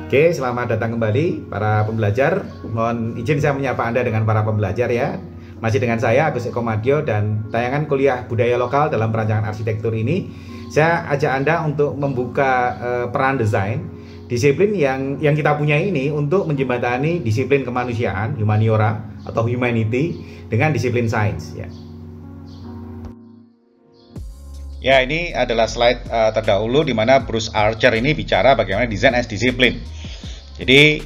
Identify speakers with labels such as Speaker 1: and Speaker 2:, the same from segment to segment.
Speaker 1: Oke, selamat datang kembali para pembelajar. Mohon izin saya menyapa Anda dengan para pembelajar ya. Masih dengan saya Agus Eko Madyo dan tayangan kuliah budaya lokal dalam perancangan arsitektur ini saya ajak Anda untuk membuka peran desain, disiplin yang kita punya ini untuk menjembatani disiplin kemanusiaan, humaniora atau humanity dengan disiplin sains ya. Ya, ini adalah slide terdahulu di mana Bruce Archer ini bicara bagaimana design as disiplin. Jadi,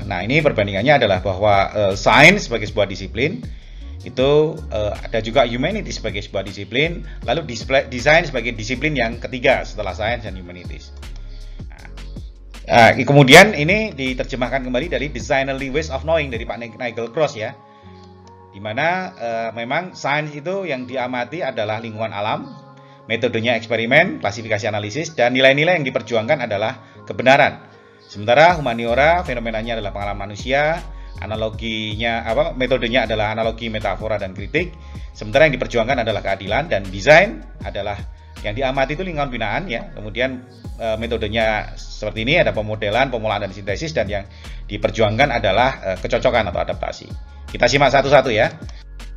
Speaker 1: nah ini perbandingannya adalah bahwa sains sebagai sebuah disiplin itu ada juga humanity sebagai sebuah disiplin, lalu desain sebagai disiplin yang ketiga setelah sains dan humanities. Kemudian ini diterjemahkan kembali dari Designerly Ways of Knowing dari Pak Nigel Cross ya, di mana memang sains itu yang diamati adalah lingkungan alam, metodenya eksperimen, klasifikasi analisis, dan nilai-nilai yang diperjuangkan adalah kebenaran. Sementara humaniora fenomenanya adalah pengalaman manusia, analoginya metodenya adalah analogi, metafora, dan kritik. Sementara yang diperjuangkan adalah keadilan, dan desain adalah yang diamati itu lingkungan binaan ya. Kemudian metodenya seperti ini, ada pemodelan, pemulaan, dan sintesis, dan yang diperjuangkan adalah kecocokan atau adaptasi. Kita simak satu-satu ya.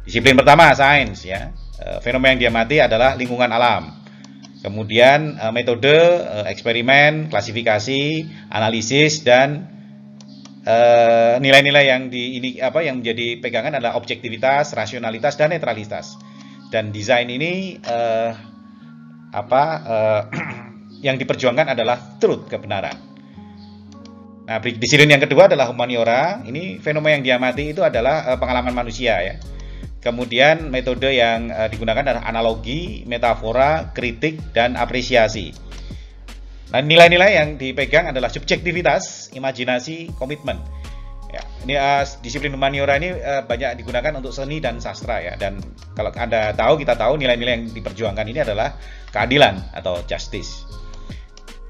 Speaker 1: Disiplin pertama sains ya. Fenomena yang diamati adalah lingkungan alam. Kemudian metode, eksperimen, klasifikasi, analisis, dan nilai-nilai yang yang menjadi pegangan adalah objektivitas, rasionalitas, dan netralitas. Dan desain ini yang diperjuangkan adalah truth, kebenaran. Nah, disiplin yang kedua adalah humaniora. Ini fenomena yang diamati itu adalah pengalaman manusia ya. Kemudian metode yang digunakan adalah analogi, metafora, kritik, dan apresiasi. Nah, nilai-nilai yang dipegang adalah subjektivitas, imajinasi, komitmen. Ya, ini disiplin humaniora ini banyak digunakan untuk seni dan sastra ya. Dan kalau Anda tahu, kita tahu nilai-nilai yang diperjuangkan ini adalah keadilan atau justice.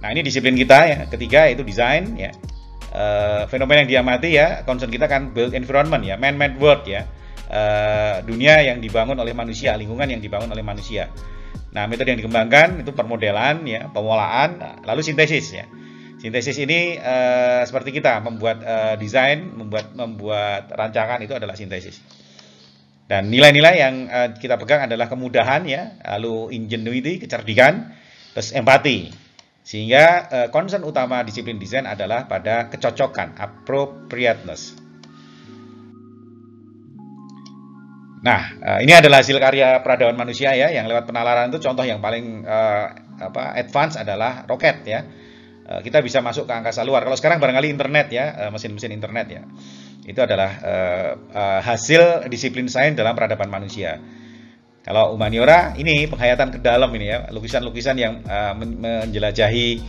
Speaker 1: Nah, ini disiplin kita ya. Ketiga itu desain ya. Fenomena yang diamati ya, concern kita kan built environment ya, man-made world ya. Dunia yang dibangun oleh manusia, lingkungan yang dibangun oleh manusia. Nah, metode yang dikembangkan itu permodelan ya, pemulaan, lalu sintesis ya. Sintesis ini seperti kita membuat desain, membuat rancangan itu adalah sintesis. Dan nilai-nilai yang kita pegang adalah kemudahan ya, lalu ingenuity, kecerdikan, terus empati. Sehingga concern utama disiplin desain adalah pada kecocokan, appropriateness. Nah, ini adalah hasil karya peradaban manusia ya, yang lewat penalaran itu contoh yang paling advance adalah roket ya. Kita bisa masuk ke angkasa luar. Kalau sekarang barangkali internet ya, mesin-mesin internet ya. Itu adalah hasil disiplin sains dalam peradaban manusia. Kalau humaniora ini penghayatan ke dalam ini ya, lukisan-lukisan yang menjelajahi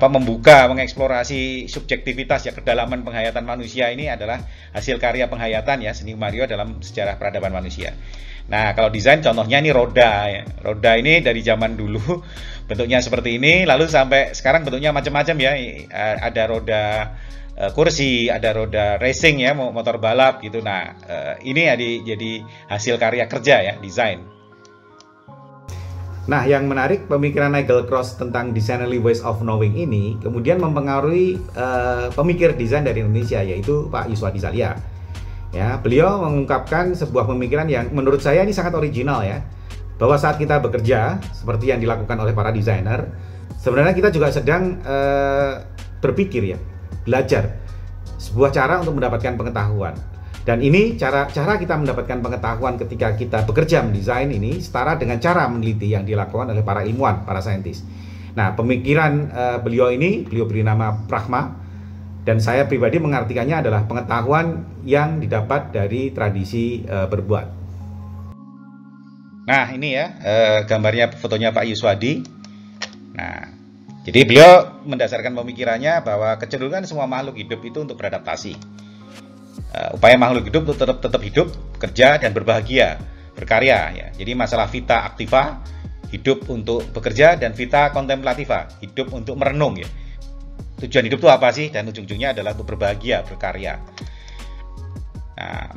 Speaker 1: membuka, mengeksplorasi subjektivitas ya, kedalaman penghayatan manusia ini adalah hasil karya penghayatan ya, seni humaniora dalam sejarah peradaban manusia. Nah, kalau desain contohnya ini roda ya. Roda ini dari zaman dulu bentuknya seperti ini, lalu sampai sekarang bentuknya macam-macam ya. Ada roda kursi, ada roda racing ya, motor balap gitu. Nah, ini jadi hasil karya kerja ya, desain. Nah, yang menarik pemikiran Nigel Cross tentang Designerly Ways of Knowing ini kemudian mempengaruhi pemikir desain dari Indonesia, yaitu Pak Yuswadi Salia. Ya, beliau mengungkapkan sebuah pemikiran yang menurut saya ini sangat original ya, bahwa saat kita bekerja seperti yang dilakukan oleh para desainer, sebenarnya kita juga sedang berpikir ya, belajar sebuah cara untuk mendapatkan pengetahuan. Dan ini cara kita mendapatkan pengetahuan ketika kita bekerja mendesain ini setara dengan cara meneliti yang dilakukan oleh para ilmuwan, para saintis. Nah, pemikiran beliau beri nama pragma, dan saya pribadi mengartikannya adalah pengetahuan yang didapat dari tradisi berbuat. Nah, ini ya gambarnya, fotonya Pak Yuswadi. Nah, jadi beliau mendasarkan pemikirannya bahwa kecenderungan semua makhluk hidup itu untuk beradaptasi. Upaya makhluk hidup untuk tetap hidup, bekerja, dan berbahagia, berkarya ya. Jadi masalah vita activa, hidup untuk bekerja, dan vita contemplativa, hidup untuk merenung ya. Tujuan hidup itu apa sih? Dan ujung-ujungnya adalah untuk berbahagia, berkarya. Nah,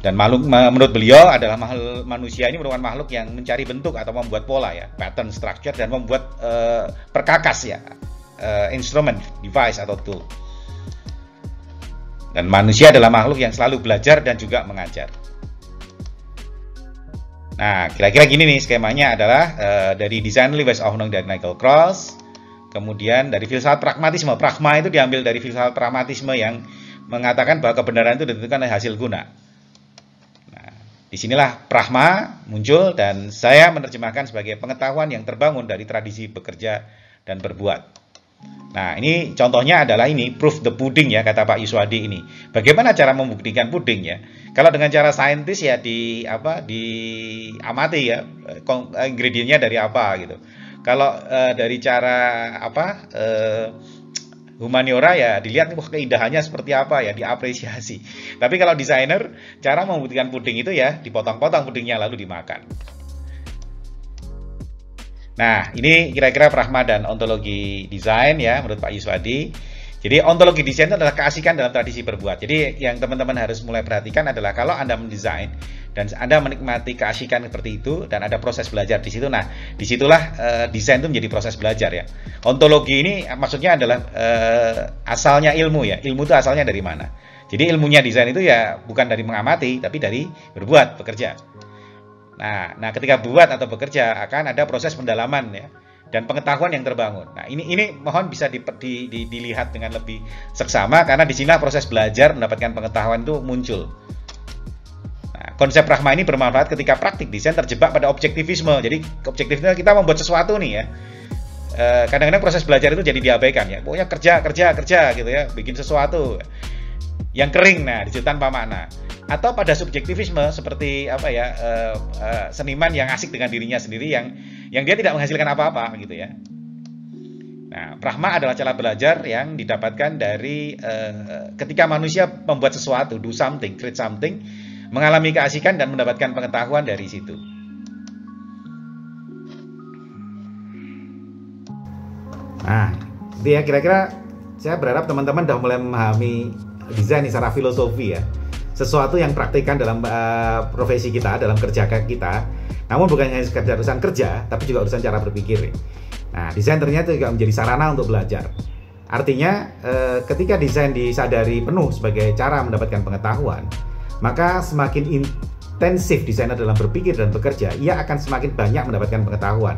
Speaker 1: dan menurut beliau adalah manusia ini merupakan makhluk yang mencari bentuk atau membuat pola ya, pattern, structure, dan membuat perkakas ya, instrument, device, atau tool. Dan manusia adalah makhluk yang selalu belajar dan juga mengajar. Nah, kira-kira gini nih skemanya adalah dari Design Ways of Knowing dari Michael Cross, kemudian dari filsafat pragmatisme. Pragma itu diambil dari filsafat pragmatisme yang mengatakan bahwa kebenaran itu ditentukan oleh hasil guna. Nah, disinilah pragma muncul dan saya menerjemahkan sebagai pengetahuan yang terbangun dari tradisi bekerja dan berbuat. Nah, ini contohnya adalah ini proof the pudding ya, kata Pak Yuswadi ini. Bagaimana cara membuktikan puding ya? Kalau dengan cara saintis ya diamati ya, ingredientnya dari apa gitu. Kalau dari cara humaniora ya dilihat wah keindahannya seperti apa ya, diapresiasi. Tapi kalau desainer, cara membuktikan puding itu ya dipotong-potong pudingnya lalu dimakan. Nah, ini kira-kira pragma dan ontologi desain ya menurut Pak Yuswadi. Jadi ontologi desain itu adalah keasikan dalam tradisi berbuat. Jadi yang teman-teman harus mulai perhatikan adalah kalau Anda mendesain dan Anda menikmati keasikan seperti itu dan ada proses belajar di situ. Nah, disitulah desain itu menjadi proses belajar ya. Ontologi ini maksudnya adalah asalnya ilmu ya. Ilmu itu asalnya dari mana? Jadi ilmunya desain itu ya bukan dari mengamati tapi dari berbuat, bekerja. Nah, ketika buat atau bekerja akan ada proses pendalaman ya dan pengetahuan yang terbangun. Nah, ini mohon bisa dilihat dengan lebih seksama karena di sinilah proses belajar mendapatkan pengetahuan itu muncul. Nah, konsep pragma ini bermanfaat ketika praktik desain terjebak pada objektivisme. Jadi objektifnya kita membuat sesuatu nih ya. Kadang-kadang proses belajar itu jadi diabaikan ya. Pokoknya kerja gitu ya, bikin sesuatu yang kering, nah disitu tanpa makna. Atau pada subjektivisme seperti seniman yang asik dengan dirinya sendiri yang dia tidak menghasilkan apa-apa gitu ya. Nah, pragma adalah cara belajar yang didapatkan dari ketika manusia membuat sesuatu, do something, create something, mengalami keasikan dan mendapatkan pengetahuan dari situ. Nah, itu ya kira-kira saya berharap teman-teman sudah mulai memahami desain secara filosofi ya. Sesuatu yang praktikkan dalam profesi kita, dalam kerja kita. Namun bukan hanya sekedar urusan kerja, tapi juga urusan cara berpikir. Nah, desain ternyata juga menjadi sarana untuk belajar. Artinya, ketika desain disadari penuh sebagai cara mendapatkan pengetahuan, maka semakin intensif desainer dalam berpikir dan bekerja, ia akan semakin banyak mendapatkan pengetahuan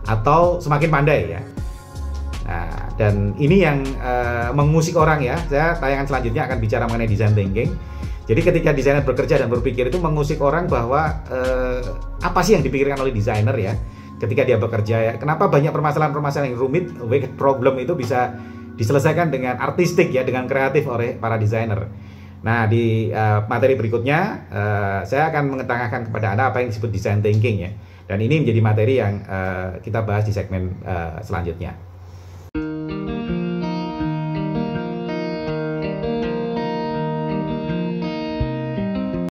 Speaker 1: atau semakin pandai ya. Nah, dan ini yang mengusik orang ya. Saya tayangan selanjutnya akan bicara mengenai design thinking. Jadi ketika desainer bekerja dan berpikir itu mengusik orang bahwa apa sih yang dipikirkan oleh desainer ya ketika dia bekerja ya. Kenapa banyak permasalahan-permasalahan yang rumit, wicked problem itu bisa diselesaikan dengan artistik ya, dengan kreatif oleh para desainer. Nah, di materi berikutnya saya akan mengetengahkan kepada Anda apa yang disebut design thinking ya. Dan ini menjadi materi yang kita bahas di segmen selanjutnya.